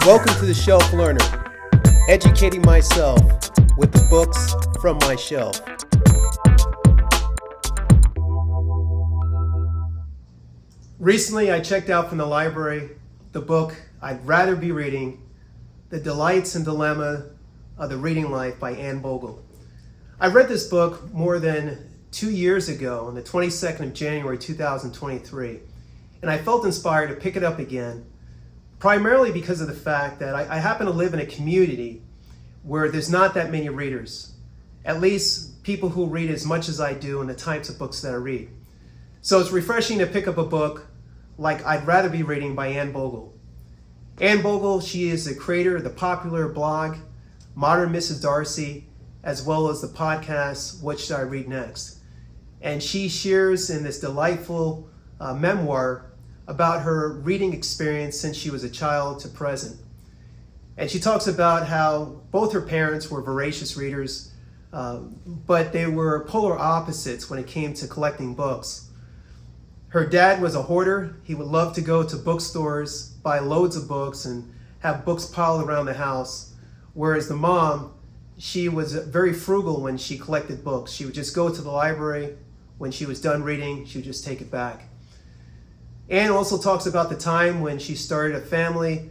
Welcome to the Shelf Learner, educating myself with the books from my shelf. Recently, I checked out from the library the book I'd Rather Be Reading, The Delights and Dilemma of the Reading Life by Anne Bogel. I read this book more than 2 years ago on the 22nd of January 2023, and I felt inspired to pick it up again, primarily because of the fact that I happen to live in a community where there's not that many readers, at least people who read as much as I do and the types of books that I read. So it's refreshing to pick up a book like I'd Rather Be Reading by Anne Bogel. Anne Bogel, she is the creator of the popular blog Modern Mrs. Darcy, as well as the podcast What Should I Read Next? And she shares in this delightful memoir about her reading experience since she was a child to present. And she talks about how both her parents were voracious readers, but they were polar opposites when it came to collecting books. Her dad was a hoarder. He would love to go to bookstores, buy loads of books, and have books piled around the house. Whereas the mom, she was very frugal when she collected books. She would just go to the library. When she was done reading, she would just take it back. Anne also talks about the time when she started a family,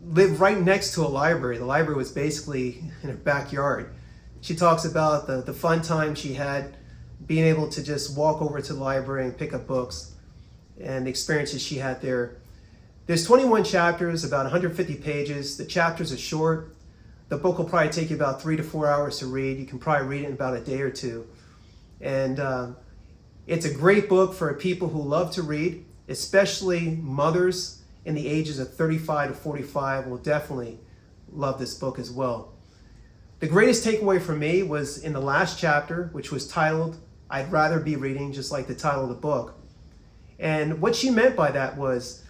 lived right next to a library. The library was basically in her backyard. She talks about the fun time she had being able to just walk over to the library and pick up books and the experiences she had there. There's 21 chapters, about 150 pages. The chapters are short. The book will probably take you about 3 to 4 hours to read. You can probably read it in about a day or two. And it's a great book for people who love to read, especially mothers in the ages of 35 to 45 will definitely love this book as well. The greatest takeaway for me was in the last chapter, which was titled, I'd Rather Be Reading, just like the title of the book. And what she meant by that was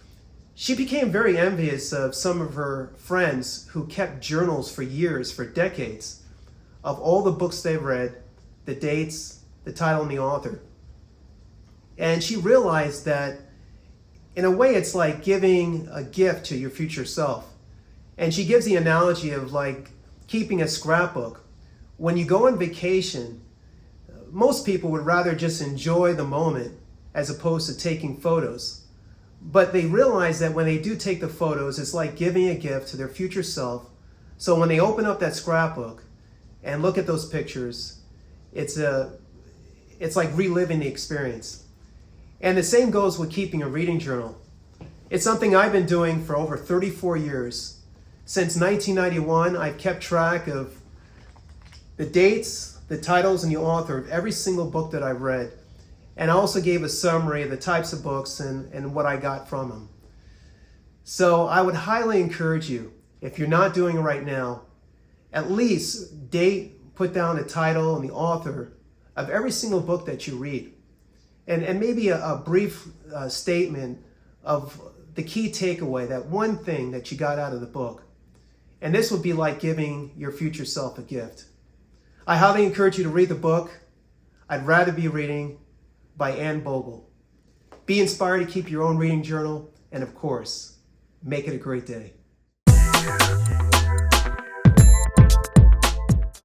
she became very envious of some of her friends who kept journals for years, for decades, of all the books they read, the dates, the title, and the author. And she realized that in a way it's like giving a gift to your future self. And she gives the analogy of like keeping a scrapbook. When you go on vacation, most people would rather just enjoy the moment as opposed to taking photos. But they realize that when they do take the photos, it's like giving a gift to their future self. So when they open up that scrapbook and look at those pictures, it's like reliving the experience. And the same goes with keeping a reading journal. It's something I've been doing for over 34 years. Since 1991, I've kept track of the dates, the titles, and the author of every single book that I've read. And I also gave a summary of the types of books and what I got from them. So I would highly encourage you, if you're not doing it right now, at least put down the title and the author of every single book that you read. And maybe a brief statement of the key takeaway, that one thing that you got out of the book. And this would be like giving your future self a gift. I highly encourage you to read the book, I'd Rather Be Reading by Anne Bogel. Be inspired to keep your own reading journal, and of course, make it a great day.